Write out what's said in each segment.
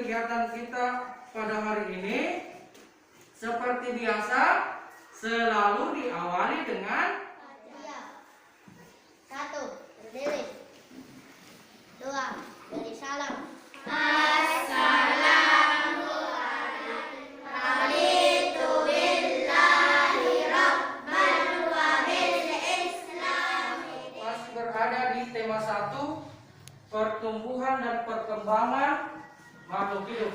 kegiatan kita pada hari ini seperti biasa selalu diawali dengan satu, berdiri. Dua, beri salam. Masih berada di tema 1, pertumbuhan dan perkembangan makhluk hidup.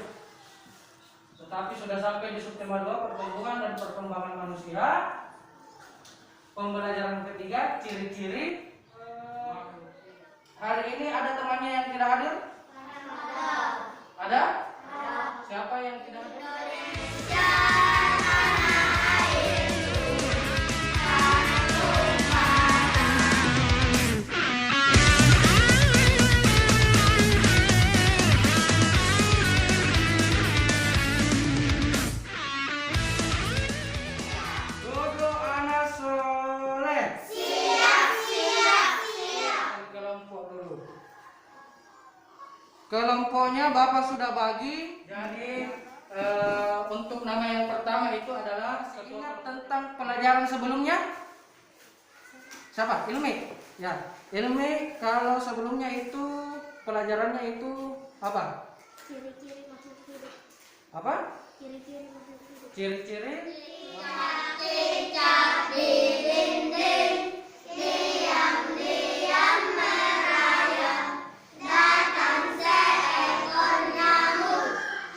Tetapi sudah sampai di subtema 2, pertumbuhan dan perkembangan manusia. Pembelajaran ketiga, ciri-ciri. Hari ini ada temannya yang tidak hadir? Ada? Siapa yang tidak hadir? Duduk anak soleh. Kelompok dulu. Kelompoknya Bapak sudah bagi. Jadi untuk nama yang pertama itu adalah ingat tentang pelajaran sebelumnya. Siapa? Ilmi. Ya, Ilmi kalau sebelumnya itu pelajarannya itu apa? Ciri-ciri makhluk hidup. Apa? Ciri-ciri makhluk hidup. Ciri-ciri Cicak di dinding, diam-diam merayap, datang seekor nyamuk,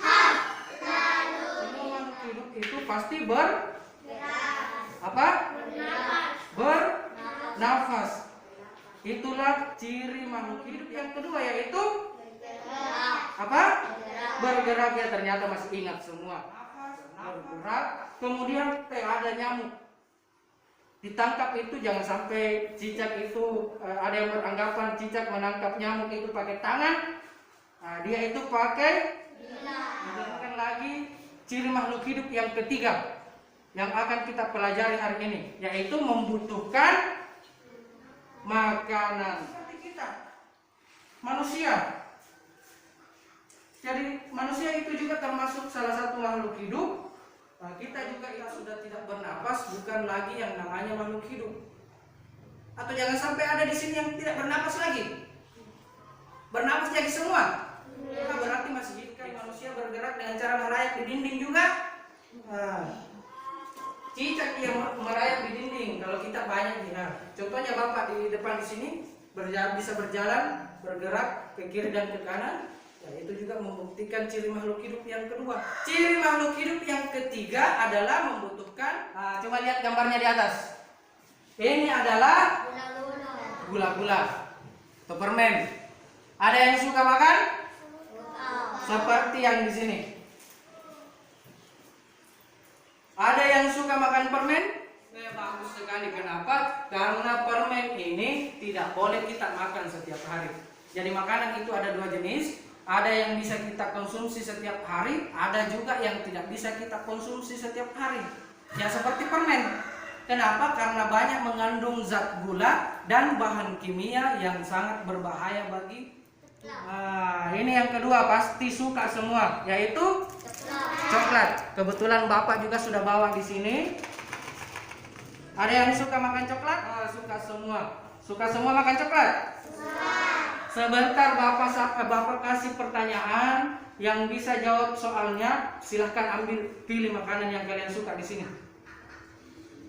hap, lalu semua makhluk hidup itu pasti apa? Bernafas. Itulah ciri makhluk hidup yang kedua, yaitu apa? Bergerak. Ya, ternyata masih ingat semua. Bergerak. Kemudian ada nyamuk. Ditangkap itu jangan sampai cicak itu ada yang beranggapan cicak menangkap nyamuk itu pakai tangan. Nah, dia itu pakai. Kemudian lagi ciri makhluk hidup yang ketiga yang akan kita pelajari hari ini, yaitu membutuhkan makanan. Seperti kita, manusia. Jadi manusia itu juga termasuk salah satu makhluk hidup. Nah, kita sudah tidak bernapas, bukan lagi yang namanya makhluk hidup. Atau jangan sampai ada di sini yang tidak bernapas lagi. Bernapas jadi semua. Nah, berarti masih hidup. Manusia bergerak dengan cara merayap di dinding juga. Nah, cicak yang merayap di dinding. Kalau kita banyak nih. Nah, contohnya Bapak di depan di sini bisa berjalan, bergerak ke kiri dan ke kanan. Ya, itu juga membuktikan ciri makhluk hidup yang kedua. Ciri makhluk hidup yang ketiga adalah membutuhkan. Nah, coba lihat gambarnya di atas. Ini adalah gula-gula atau permen. Ada yang suka makan? Seperti yang di sini. Ada yang suka makan permen? Bagus sekali. Kenapa? Karena permen ini tidak boleh kita makan setiap hari. Jadi makanan itu ada dua jenis. Ada yang bisa kita konsumsi setiap hari, ada juga yang tidak bisa kita konsumsi setiap hari. Ya, seperti permen. Kenapa? Karena banyak mengandung zat gula dan bahan kimia yang sangat berbahaya bagi. Nah, ini yang kedua pasti suka semua, yaitu coklat. Kebetulan Bapak juga sudah bawa di sini. Ada yang suka makan coklat? Suka semua. Suka semua makan coklat? Sebentar Bapak kasih pertanyaan, yang bisa jawab soalnya silahkan pilih makanan yang kalian suka di sini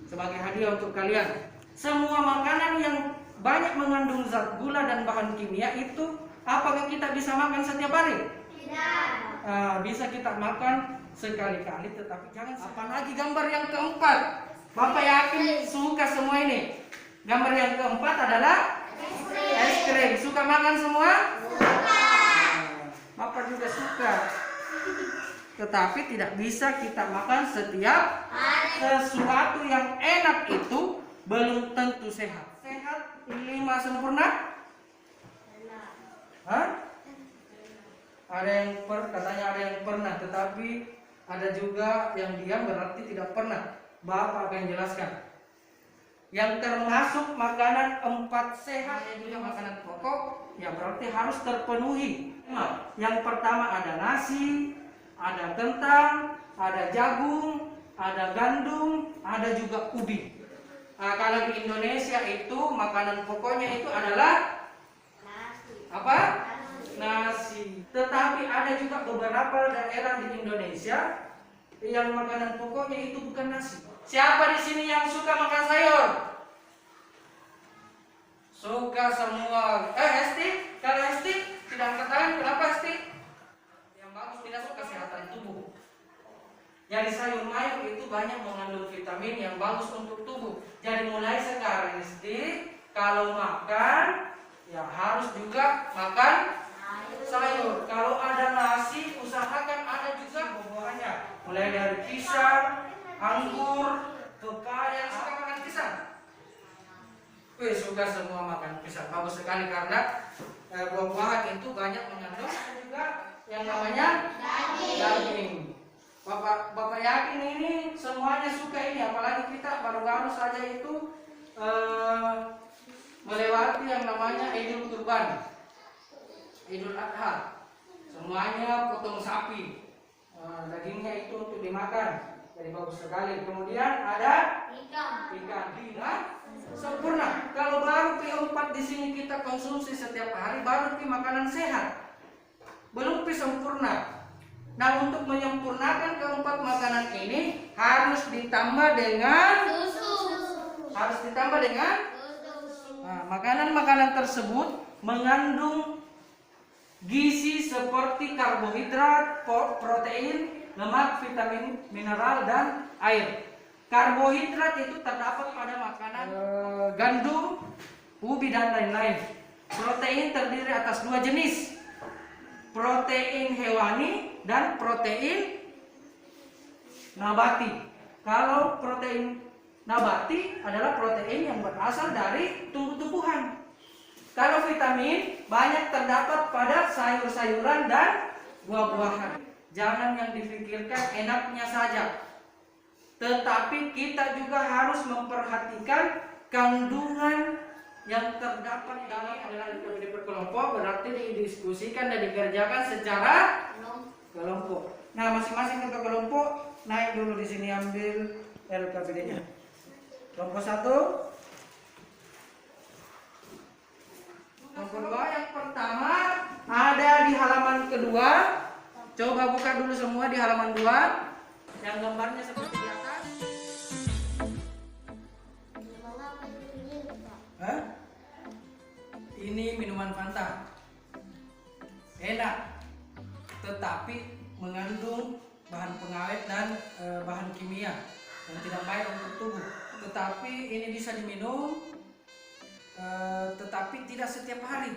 sebagai hadiah untuk kalian. Semua makanan yang banyak mengandung zat gula dan bahan kimia itu apakah kita bisa makan setiap hari? Tidak. Bisa kita makan sekali-kali, tetapi jangan. Apalagi gambar yang keempat, Bapak yakin suka semua ini. Gambar yang keempat adalah es krim. Suka makan semua? Suka. Bapak juga suka. Tetapi tidak bisa kita makan setiap hari. Sesuatu yang enak itu belum tentu sehat. Sehat 5 sempurna? Hah? Ada yang katanya ada yang pernah, tetapi ada juga yang diam berarti tidak pernah. Bapak akan jelaskan. Yang termasuk makanan 4 sehat, yang juga makanan pokok, ya berarti harus terpenuhi Yang pertama ada nasi, ada kentang, ada jagung, ada gandum, ada juga ubi. Nah, kalau di Indonesia itu makanan pokoknya itu adalah apa? Nasi. Tetapi ada juga beberapa daerah di Indonesia yang makanan pokoknya itu bukan nasi. Siapa di sini yang suka makan sayur? Suka semua. Esti, kalau Esti tidak angkat tangan, kenapa Esti? Yang bagus tidak suka kesehatan tubuh. Jadi sayur mayur itu banyak mengandung vitamin yang bagus untuk tubuh. Jadi mulai sekarang Esti, kalau makan ya harus juga makan sayur. Kalau ada nasi, usahakan ada juga buah-buahnya. Mulai dari pisang, anggur, pepaya. Suka makan pisang? Suka semua makan pisang. Bagus sekali karena buah-buahan itu banyak mengandung juga yang namanya daging. Bapak yakin ini semuanya suka ini, apalagi kita baru-baru saja itu melewati yang namanya Idul Kurban, Idul Adha. Semuanya potong sapi, dagingnya itu untuk dimakan, jadi bagus sekali. Kemudian ada ikan sempurna. Kalau baru P4 di sini kita konsumsi setiap hari, baru makanan sehat, belum sempurna. Nah, untuk menyempurnakan keempat makanan ini harus ditambah dengan susu. Nah, makanan-makanan tersebut mengandung gizi seperti karbohidrat, protein, lemak, vitamin, mineral, dan air. Karbohidrat itu terdapat pada makanan gandum, ubi, dan lain-lain. Protein terdiri atas dua jenis, protein hewani dan protein nabati. Kalau protein nabati adalah protein yang berasal dari tumbuh-tumbuhan. Kalau vitamin banyak terdapat pada sayur-sayuran dan buah-buahan. Jangan yang difikirkan enaknya saja, tetapi kita juga harus memperhatikan kandungan yang terdapat dalam adalah LKPD berkelompok, berarti didiskusikan dan dikerjakan secara kelompok. Nah, masing-masing ketua kelompok naik dulu di sini, ambil LKPD-nya. Kelompok 1. Kelompok 2 yang pertama ada di halaman kedua. Coba buka dulu semua di halaman 2. Yang gambarnya seperti di atas. Hah? Ini minuman Fanta. Enak, tetapi mengandung bahan pengawet dan bahan kimia yang tidak baik untuk tubuh. Tetapi ini bisa diminum, tetapi tidak setiap hari.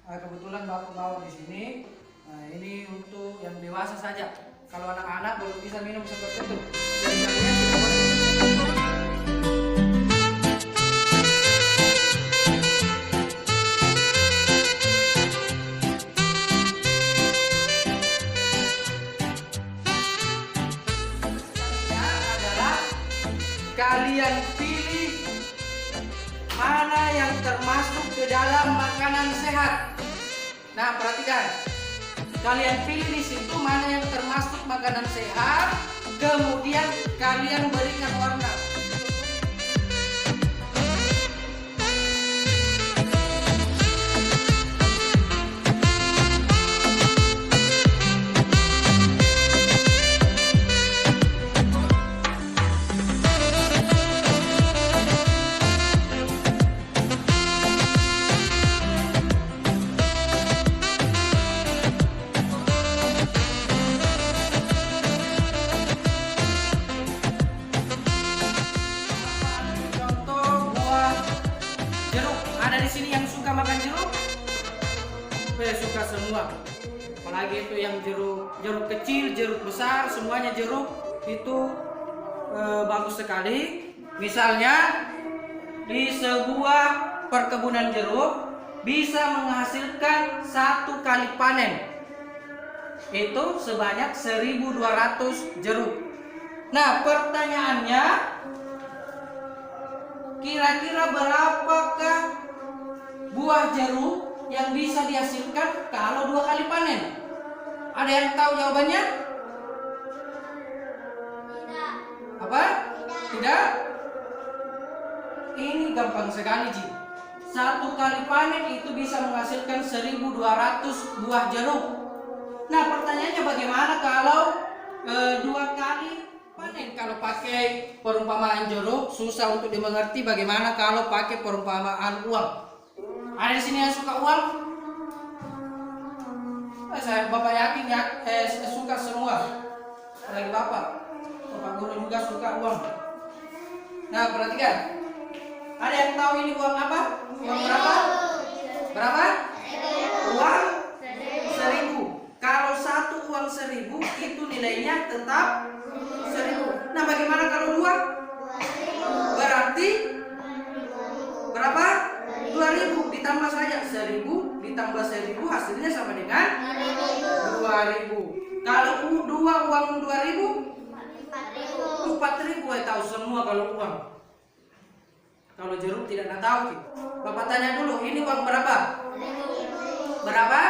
Kebetulan Bapak bawa di sini. Nah, ini untuk yang dewasa saja. Kalau anak-anak belum bisa minum seperti itu. Jadi kalian tidak boleh. Kalian pilih mana yang termasuk ke dalam makanan sehat. Nah, perhatikan. Kalian pilih di situ mana yang termasuk makanan sehat, kemudian kalian berikan warna. Suka semua, apalagi itu yang jeruk kecil, jeruk besar, semuanya jeruk itu bagus sekali. Misalnya di sebuah perkebunan jeruk bisa menghasilkan 1 kali panen itu sebanyak 1.200 jeruk. Nah, pertanyaannya, kira-kira berapakah buah jeruk yang bisa dihasilkan kalau 2 kali panen? Ada yang tahu jawabannya? Tidak. Apa? Tidak? Ini gampang sekali, Ji. 1 kali panen itu bisa menghasilkan 1.200 buah jeruk. Nah, pertanyaannya bagaimana kalau 2 kali panen? Kalau pakai perumpamaan jeruk susah untuk dimengerti. Bagaimana kalau pakai perumpamaan uang? Ada di sini yang suka uang? Bapak yakin ya, suka semua. Lagi Bapak guru juga suka uang. Nah, perhatikan. Ada yang tahu ini uang apa? Uang berapa? Berapa? Uang 1.000. Kalau 1 uang 1.000 itu nilainya tetap 1.000. Nah, bagaimana kalau 2? Berarti berapa? 2.000. Ditambah saja 1.000 ditambah 1.000 hasilnya sama dengan 2.000. Kalau 2 uang 2.000, 4.000. Tahu semua kalau uang. Kalau jeruk tidak nak tahu. Bapak tanya dulu, ini uang berapa? Berapa?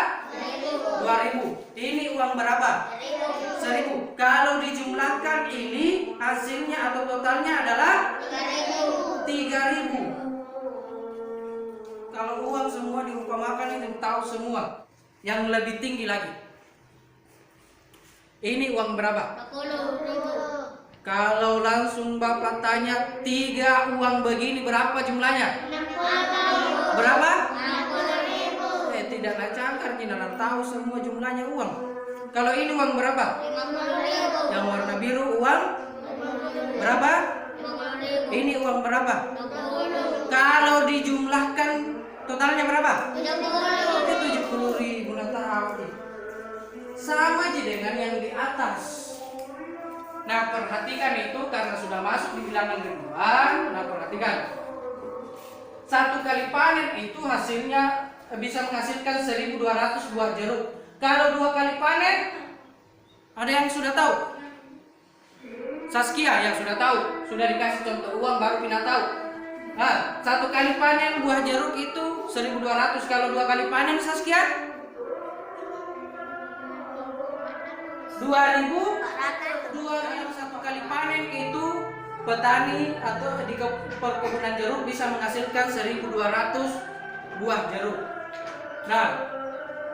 2.000. Ini uang berapa? 1.000. Kalau dijumlahkan ini hasilnya atau totalnya adalah 3.000. Kalau uang semua diumpamakan ini tahu semua. Yang lebih tinggi lagi. Ini uang berapa? 40.000. Kalau langsung Bapak tanya 3 uang begini berapa jumlahnya? 60.000. Berapa? 60.000. Tidak nak cakar, tidak nak tahu semua jumlahnya uang. Kalau ini uang berapa? 50.000. Yang warna biru uang berapa? 50.000. Ini uang berapa? 20. Kalau dijumlahkan totalnya berapa? 70. 70.000. Nak tahu. Sama aja dengan yang di atas. Nah, perhatikan itu karena sudah masuk di bilangan ribuan. Nah, perhatikan. 1 kali panen itu hasilnya bisa menghasilkan 1.200 buah jeruk. Kalau 2 kali panen, ada yang sudah tahu? Saskia yang sudah tahu, sudah dikasih contoh uang baru Pina tahu. Nah, 1 kali panen buah jeruk itu 1.200. Kalau 2 kali panen Saskia? 2.000. 1 kali panen itu petani atau di perkebunan jeruk bisa menghasilkan 1.200 buah jeruk. Nah,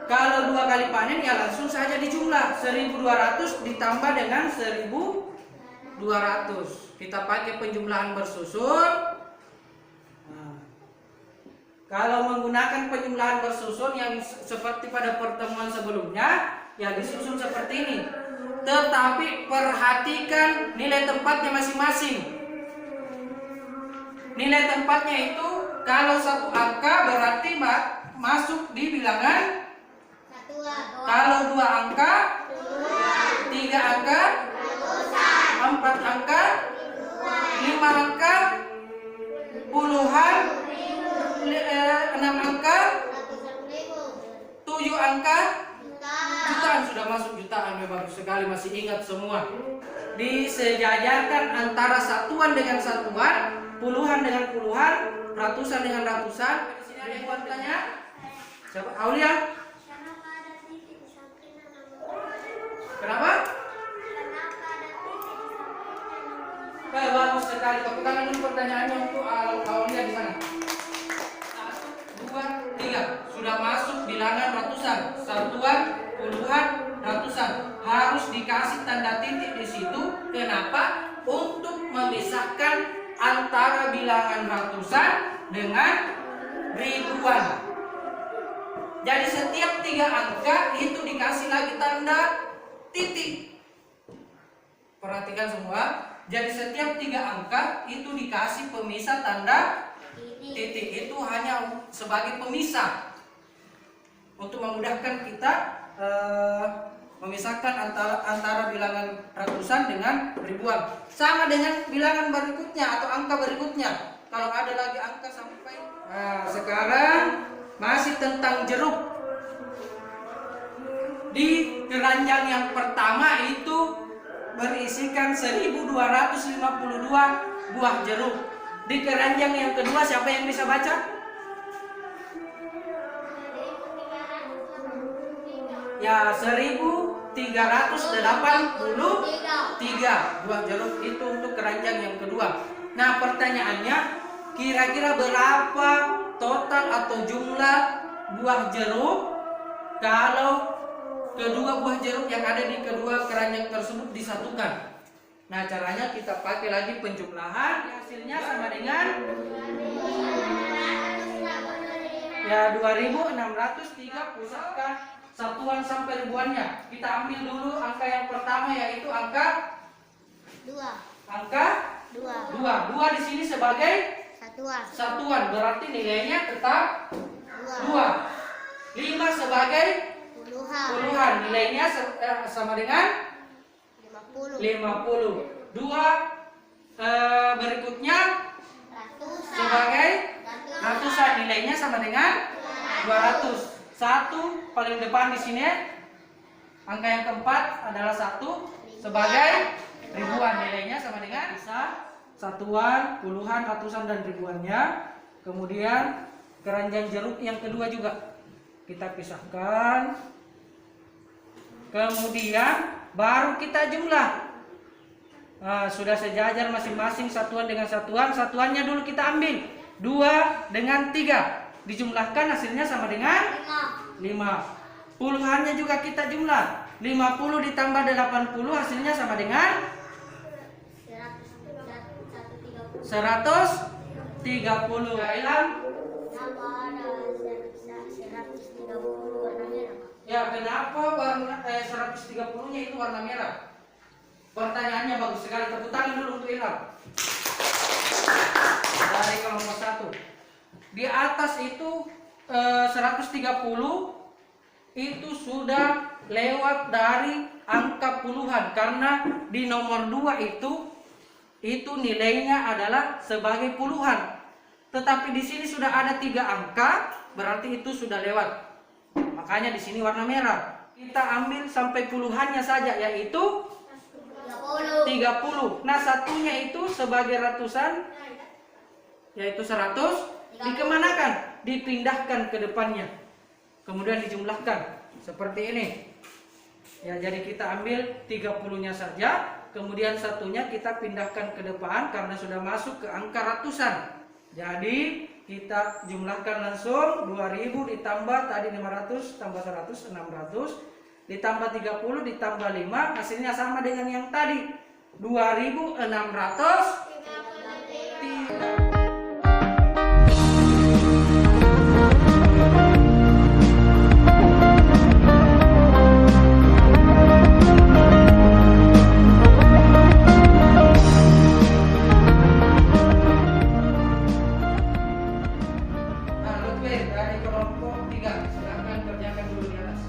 kalau 2 kali panen ya langsung saja dijumlah 1.200 ditambah dengan 1.200. Kita pakai penjumlahan bersusun. Nah, kalau menggunakan penjumlahan bersusun yang seperti pada pertemuan sebelumnya, ya disusun seperti ini. Tetapi perhatikan nilai tempatnya masing-masing. Nilai tempatnya itu kalau 1 angka berarti masuk di bilangan. Kalau 2 angka, 3 angka, 4 angka, 5 angka, puluhan, 6 angka, 7 angka, jutaan. Sudah masuk jutaan. Bagus sekali, masih ingat semua. Disejajarkan antara satuan dengan satuan, puluhan dengan puluhan, ratusan dengan ratusan. Di sini ada yang mau tanya? Siapa? Aulia? Kenapa ada titik di sampingnya? Kenapa? Kenapa ada titik di sampingnya? Bagus sekali. Tepuk tangan dulu pertanyaannya untuk Aulia di sana. 1, 2, 3. Sudah masuk bilangan ratusan, satuan, puluhan, ratusan. Harus dikasih tanda titik di situ. Kenapa? Untuk memisahkan antara bilangan ratusan dengan ribuan. Jadi setiap 3 angka itu dikasih lagi tanda titik. Perhatikan semua. Jadi setiap 3 angka itu dikasih pemisah tanda titik. Itu hanya sebagai pemisah untuk memudahkan kita memisahkan antara bilangan ratusan dengan ribuan. Sama dengan bilangan berikutnya atau angka berikutnya. Kalau ada lagi angka sampai. Nah, sekarang masih tentang jeruk. Di keranjang yang pertama itu berisikan 1.252 buah jeruk. Di keranjang yang kedua siapa yang bisa baca? Ya 1383 buah jeruk itu untuk keranjang yang kedua. Nah pertanyaannya, kira-kira berapa total atau jumlah buah jeruk kalau kedua buah jeruk yang ada di kedua keranjang tersebut disatukan? Nah caranya kita pakai lagi penjumlahan, hasilnya sama dengan ya 2630 satuan sampai ribuannya. Kita ambil dulu angka yang pertama yaitu angka 2. 2 di sini sebagai satuan, berarti nilainya tetap 2. 5 sebagai puluhan, nilainya sama dengan 50. 2 berikutnya sebagai ratusan, nilainya sama dengan 200. 1 paling depan di sini, angka yang keempat adalah 1 sebagai ribuan, nilainya sama dengan bisa satuan, puluhan, ratusan dan ribuannya. Kemudian keranjang jeruk yang kedua juga kita pisahkan. Kemudian baru kita jumlah. Nah, sudah sejajar masing-masing satuan dengan satuan. Satuannya dulu kita ambil 2 dengan 3. Dijumlahkan hasilnya sama dengan 5. Puluhannya juga kita jumlah. 50 ditambah 80 hasilnya sama dengan 130. Ilham? Ya, kenapa warna 130-nya itu warna merah? Pertanyaannya bagus sekali. Tepuk tangan dulu untuk Ilham. Dari kelompok 1. Di atas itu 130 itu sudah lewat dari angka puluhan, karena di nomor 2 itu nilainya adalah sebagai puluhan. Tetapi di sini sudah ada 3 angka, berarti itu sudah lewat. Makanya di sini warna merah. Kita ambil sampai puluhannya saja, yaitu 30. Nah, satunya itu sebagai ratusan, yaitu 100. Dikemanakan? Dipindahkan ke depannya. Kemudian dijumlahkan seperti ini. Ya, jadi kita ambil 30-nya saja, kemudian satunya kita pindahkan ke depan karena sudah masuk ke angka ratusan. Jadi kita jumlahkan langsung 2000 ditambah tadi 500 tambah 100 600 ditambah 30 ditambah 5 hasilnya sama dengan yang tadi 2600. Dari kelompok 3, silakan kerjakan dulu di atas.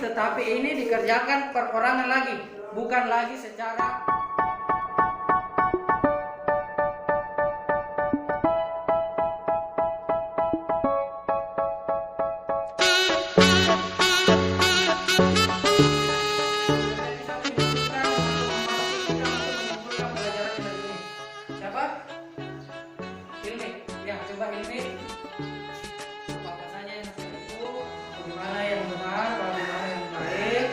Tetapi ini dikerjakan perorangan lagi, bukan lagi secara siapa? Ilmi. Ya, coba Ilmi. Apa saja yang itu, bagaimana yang benar, bagaimana yang baik.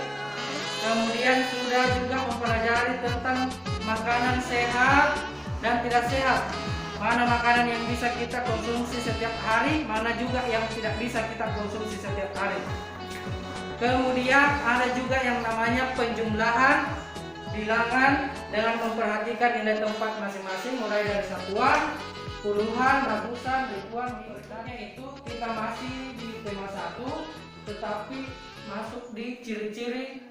Kemudian sudah juga mempelajari tentang makanan sehat dan tidak sehat. Mana makanan yang bisa kita konsumsi setiap hari, mana juga yang tidak bisa kita konsumsi setiap hari. Kemudian ada juga yang namanya penjumlahan bilangan dengan memperhatikan nilai tempat masing-masing mulai dari satuan, puluhan, ratusan, ribuan. Misalnya itu kita masih di tema 1 tetapi masuk di ciri-ciri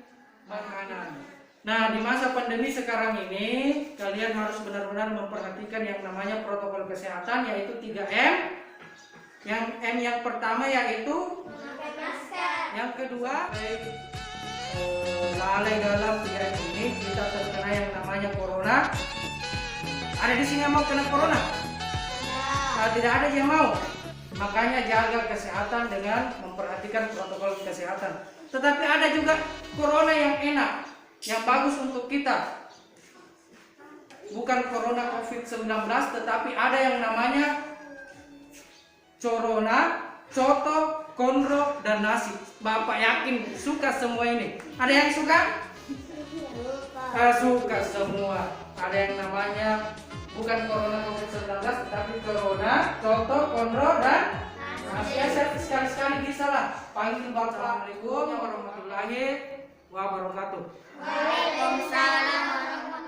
makanan. Nah, di masa pandemi sekarang ini kalian harus benar-benar memperhatikan yang namanya protokol kesehatan, yaitu 3M. Yang M yang pertama yaitu Yang kedua, lalai dalam pikiran ini kita terkena yang namanya corona. Ada di sini yang mau kena corona? Tidak ada yang mau. Makanya jaga kesehatan dengan memperhatikan protokol kesehatan. Tetapi ada juga corona yang enak, yang bagus untuk kita. Bukan corona COVID-19, tetapi ada yang namanya corona, coto, kondro, dan nasi. Bapak yakin suka semua ini. Ada yang suka? Suka semua. Ada yang namanya bukan corona COVID-19, tetapi corona, coto, kondro, dan nasi. Sekali-sekali bisa lah panggil Bapak. Assalamualaikum warahmatullahi wabarakatuh. Waalaikumsalam warahmatullahi wabarakatuh.